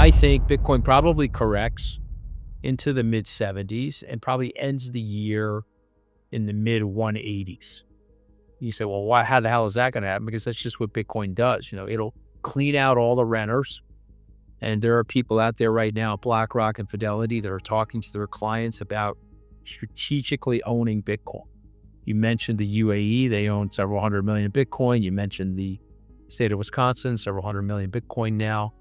I think Bitcoin probably corrects into the mid 70s and probably ends the year in the mid 180s. You say, well, how the hell is that going to happen? Because that's just what Bitcoin does. It'll clean out all the renters. And there are people out there right now, BlackRock and Fidelity, that are talking to their clients about strategically owning Bitcoin. You mentioned the UAE, they own several hundred million Bitcoin. You mentioned the state of Wisconsin, several hundred million Bitcoin now.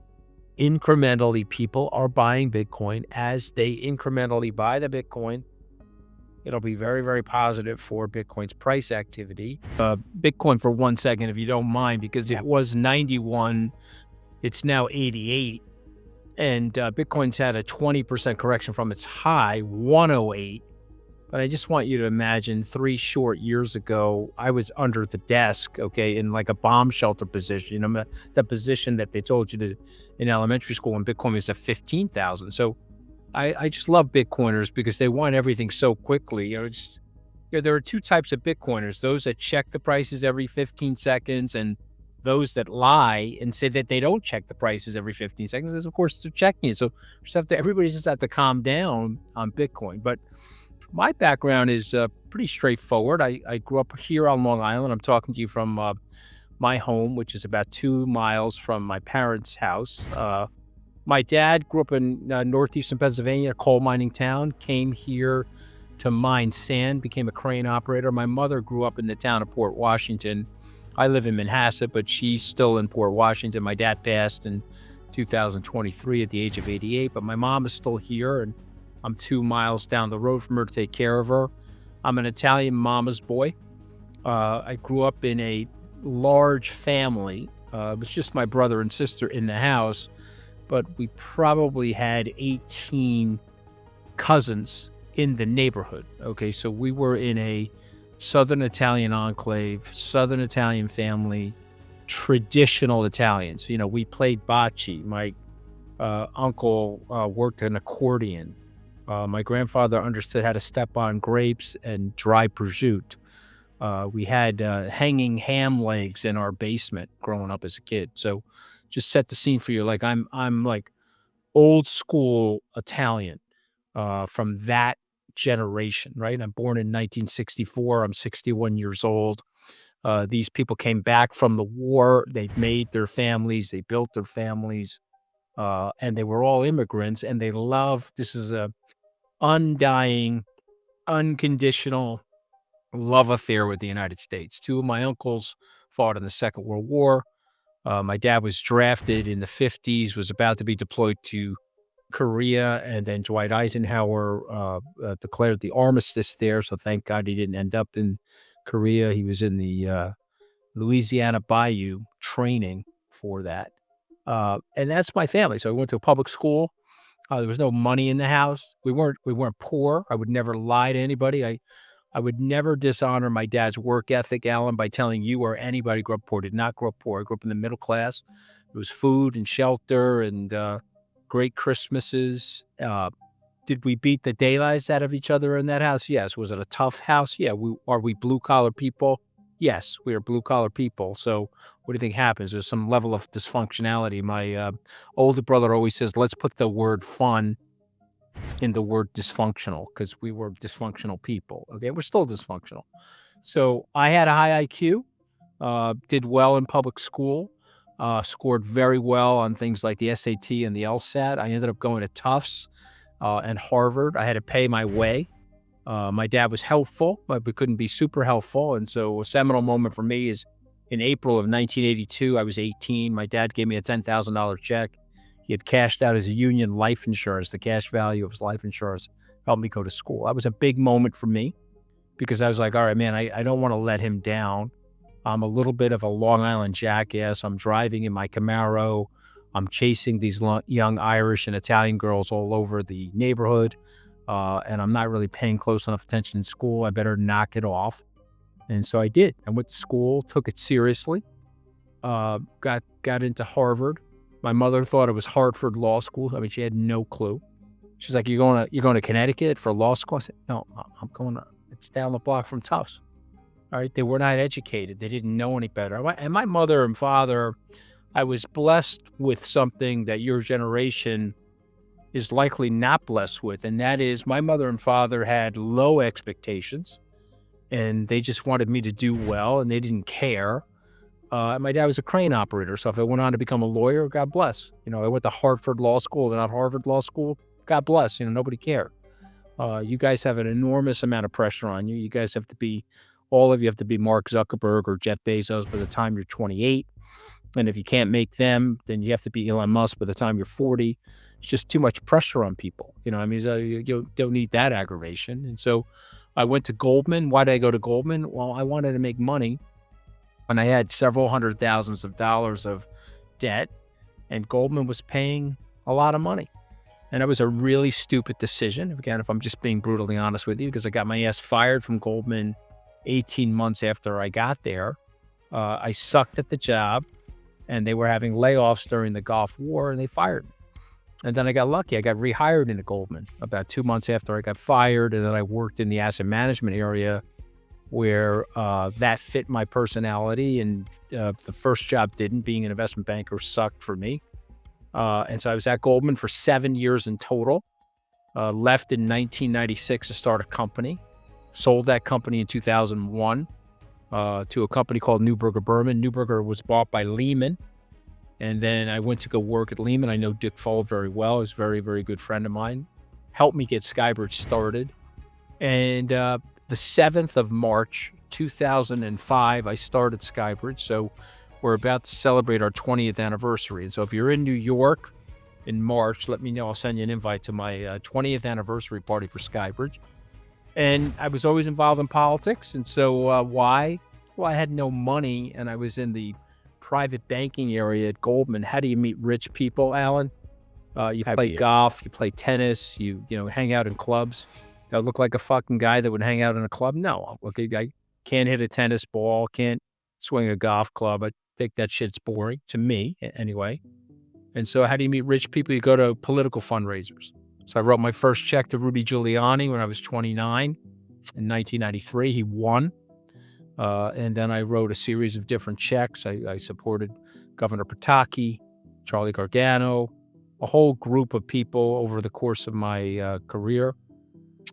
Incrementally, people are buying Bitcoin. As they incrementally buy the Bitcoin, it'll be very, very positive for Bitcoin's price activity. Bitcoin for 1 second, if you don't mind, because it was 91, it's now 88. And Bitcoin's had a 20% correction from its high, 108. But I just want you to imagine 3 short years ago, I was under the desk, okay, in like a bomb shelter position, the position that they told you to in elementary school when Bitcoin was at 15,000. So I just love Bitcoiners because they want everything so quickly. There are 2 types of Bitcoiners, those that check the prices every 15 seconds and those that lie and say that they don't check the prices every 15 seconds, because of course they're checking it. So everybody just have to calm down on Bitcoin. But my background is pretty straightforward. I grew up here on Long Island. I'm talking to you from my home, which is about 2 miles from my parents' house. My dad grew up in northeastern Pennsylvania, a coal mining town, came here to mine sand, became a crane operator. My mother grew up in the town of Port Washington. I live in Manhasset, but she's still in Port Washington. My dad passed in 2023 at the age of 88, but my mom is still here, and I'm 2 miles down the road from her to take care of her. I'm an Italian mama's boy. I grew up in a large family. It was just my brother and sister in the house, but we probably had 18 cousins in the neighborhood. Okay, so we were in a Southern Italian enclave, Southern Italian family, traditional Italians. We played bocce. My uncle worked an accordion. My grandfather understood how to step on grapes and dry prosciutto. We had hanging ham legs in our basement growing up as a kid. So just set the scene for you. Like I'm like old school Italian from that generation, right? I'm born in 1964. I'm 61 years old. These people came back from the war. They made their families. They built their families. And they were all immigrants. And they this is a undying, unconditional love affair with the United States. 2 of my uncles fought in the Second World War. My dad was drafted in the 50s, was about to be deployed to Korea, and then Dwight Eisenhower declared the armistice there. So thank God he didn't end up in Korea. He was in the Louisiana Bayou training for that. And that's my family. So I went to a public school. There was no money in the house. We weren't poor. I would never lie to anybody. I would never dishonor my dad's work ethic, Alan, by telling you or anybody grew up poor. Did not grow up poor. I grew up in the middle class. There was food and shelter and great Christmases. Did we beat the daylights out of each other in that house? Yes. Was it a tough house? Yeah. Are we blue collar people? Yes, we are blue collar people. So what do you think happens? There's some level of dysfunctionality. My older brother always says, let's put the word fun in the word dysfunctional, because we were dysfunctional people. Okay, we're still dysfunctional. So I had a high IQ, did well in public school, scored very well on things like the SAT and the LSAT. I ended up going to Tufts and Harvard. I had to pay my way. My dad was helpful, but we couldn't be super helpful. And so a seminal moment for me is in April of 1982, I was 18. My dad gave me a $10,000 check. He had cashed out his union life insurance. The cash value of his life insurance helped me go to school. That was a big moment for me because I was like, all right, man, I don't want to let him down. I'm a little bit of a Long Island jackass. I'm driving in my Camaro. I'm chasing these young Irish and Italian girls all over the neighborhood. And I'm not really paying close enough attention in school. I better knock it off. And so I did. I went to school, took it seriously, got into Harvard. My mother thought it was Hartford Law School. I mean, she had no clue. She's like, you're going to Connecticut for law school? I said, no, it's down the block from Tufts. All right. They were not educated. They didn't know any better. And my mother and father, I was blessed with something that your generation is likely not blessed with, and that is my mother and father had low expectations, and they just wanted me to do well, and they didn't care. My dad was a crane operator, so if I went on to become a lawyer, God bless. I went to Harvard Law School, not Harvard Law School, God bless. Nobody cared. You guys have an enormous amount of pressure on you. You guys have to be, all of you have to be Mark Zuckerberg or Jeff Bezos by the time you're 28. And if you can't make them, then you have to be Elon Musk by the time you're 40. It's just too much pressure on people. So you don't need that aggravation. And so I went to Goldman. Why did I go to Goldman? Well, I wanted to make money, and I had several hundred thousands of dollars of debt, and Goldman was paying a lot of money. And it was a really stupid decision. Again, if I'm just being brutally honest with you, because I got my ass fired from Goldman 18 months after I got there. I sucked at the job, and they were having layoffs during the Gulf War, and they fired me. And then I got lucky. I got rehired into Goldman about 2 months after I got fired. And then I worked in the asset management area where that fit my personality. And the first job didn't. Being an investment banker sucked for me. And so I was at Goldman for 7 years in total. Left in 1996 to start a company. Sold that company in 2001 to a company called Neuberger Berman. Neuberger was bought by Lehman. And then I went to go work at Lehman. I know Dick Fold very well. He's a very, very good friend of mine. Helped me get Skybridge started. And the 7th of March, 2005, I started Skybridge. So we're about to celebrate our 20th anniversary. And so if you're in New York in March, let me know. I'll send you an invite to my 20th anniversary party for Skybridge. And I was always involved in politics. And so why? Well, I had no money, and I was in the private banking area at Goldman. How do you meet rich people, Alan? You play golf, you play tennis, you hang out in clubs. Do I look like a fucking guy that would hang out in a club? No. Okay, I can't hit a tennis ball, can't swing a golf club. I think that shit's boring to me anyway. And so how do you meet rich people? You go to political fundraisers. So I wrote my first check to Rudy Giuliani when I was 29 in 1993. He won. And then I wrote a series of different checks. I supported Governor Pataki, Charlie Gargano, a whole group of people over the course of my career.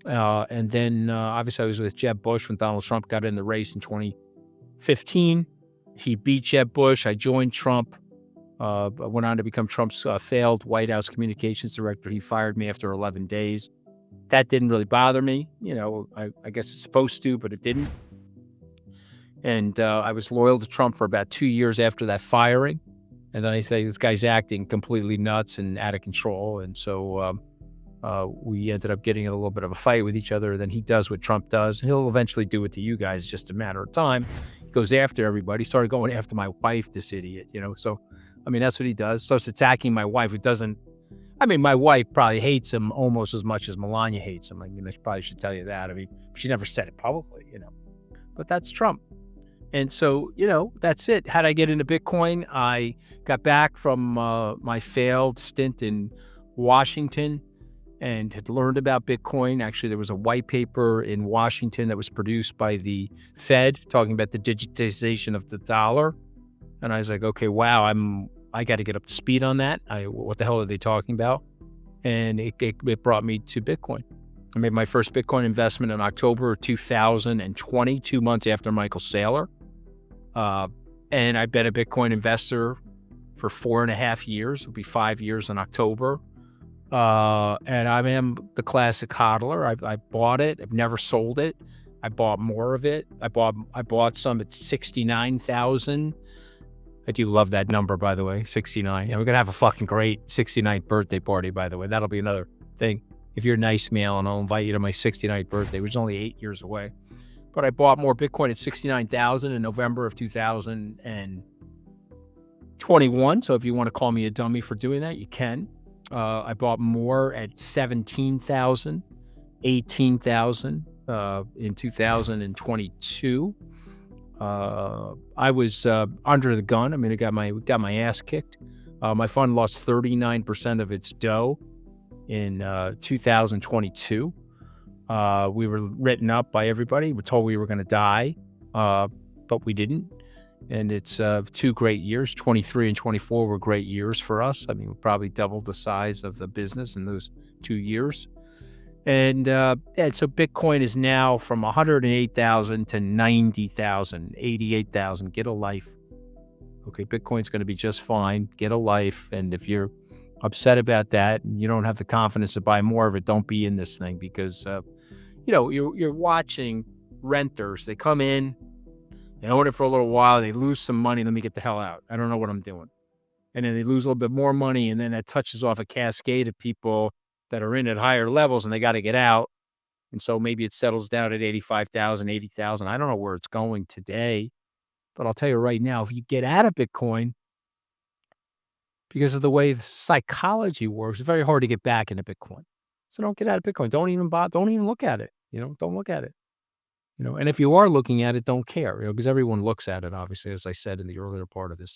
And then obviously I was with Jeb Bush when Donald Trump got in the race in 2015. He beat Jeb Bush. I joined Trump. I went on to become Trump's failed White House communications director. He fired me after 11 days. That didn't really bother me. I guess it's supposed to, but it didn't. And I was loyal to Trump for about 2 years after that firing. And then I say, this guy's acting completely nuts and out of control. And so we ended up getting in a little bit of a fight with each other. Then he does what Trump does. He'll eventually do it to you guys, just a matter of time. He goes after everybody. He started going after my wife, this idiot, So, that's what he does. Starts attacking my wife, who doesn't. My wife probably hates him almost as much as Melania hates him. I probably should tell you that. She never said it publicly, But that's Trump. And so, that's it. How'd I get into Bitcoin? I got back from my failed stint in Washington and had learned about Bitcoin. Actually, there was a white paper in Washington that was produced by the Fed talking about the digitization of the dollar. And I was like, okay, wow, I got to get up to speed on that. What the hell are they talking about? And it brought me to Bitcoin. I made my first Bitcoin investment in October of 2020, 2 months after Michael Saylor. And I've been a Bitcoin investor for 4.5 years. It'll be 5 years in October. And I am the classic hodler. I bought it. I've never sold it. I bought more of it. I bought some at 69,000. I do love that number, by the way, 69. And we're going to have a fucking great 69th birthday party, by the way. That'll be another thing. If you're nice, Mail, and I'll invite you to my 69th birthday, which is only 8 years away. But I bought more Bitcoin at 69,000 in November of 2021. So if you want to call me a dummy for doing that, you can. I bought more at 17,000, 18,000 in 2022. I was under the gun. I got my ass kicked. My fund lost 39% of its dough in 2022. We were written up by everybody. We were told we were going to die, but we didn't. And it's 2 great years. 23 and 24 were great years for us. I mean, we probably doubled the size of the business in those 2 years. And so Bitcoin is now from 108,000 to 90,000, 88,000. Get a life. Okay, Bitcoin's going to be just fine. Get a life. And if you're upset about that and you don't have the confidence to buy more of it, don't be in this thing because, you're watching renters. They come in, they own it for a little while, they lose some money. Let me get the hell out. I don't know what I'm doing. And then they lose a little bit more money. And then that touches off a cascade of people that are in at higher levels and they got to get out. And so maybe it settles down at 85,000, 80,000. I don't know where it's going today, but I'll tell you right now, if you get out of Bitcoin, because of the way the psychology works, it's very hard to get back into Bitcoin. So don't get out of Bitcoin. Don't even look at it. Don't look at it. And if you are looking at it, don't care, because everyone looks at it, obviously, as I said in the earlier part of this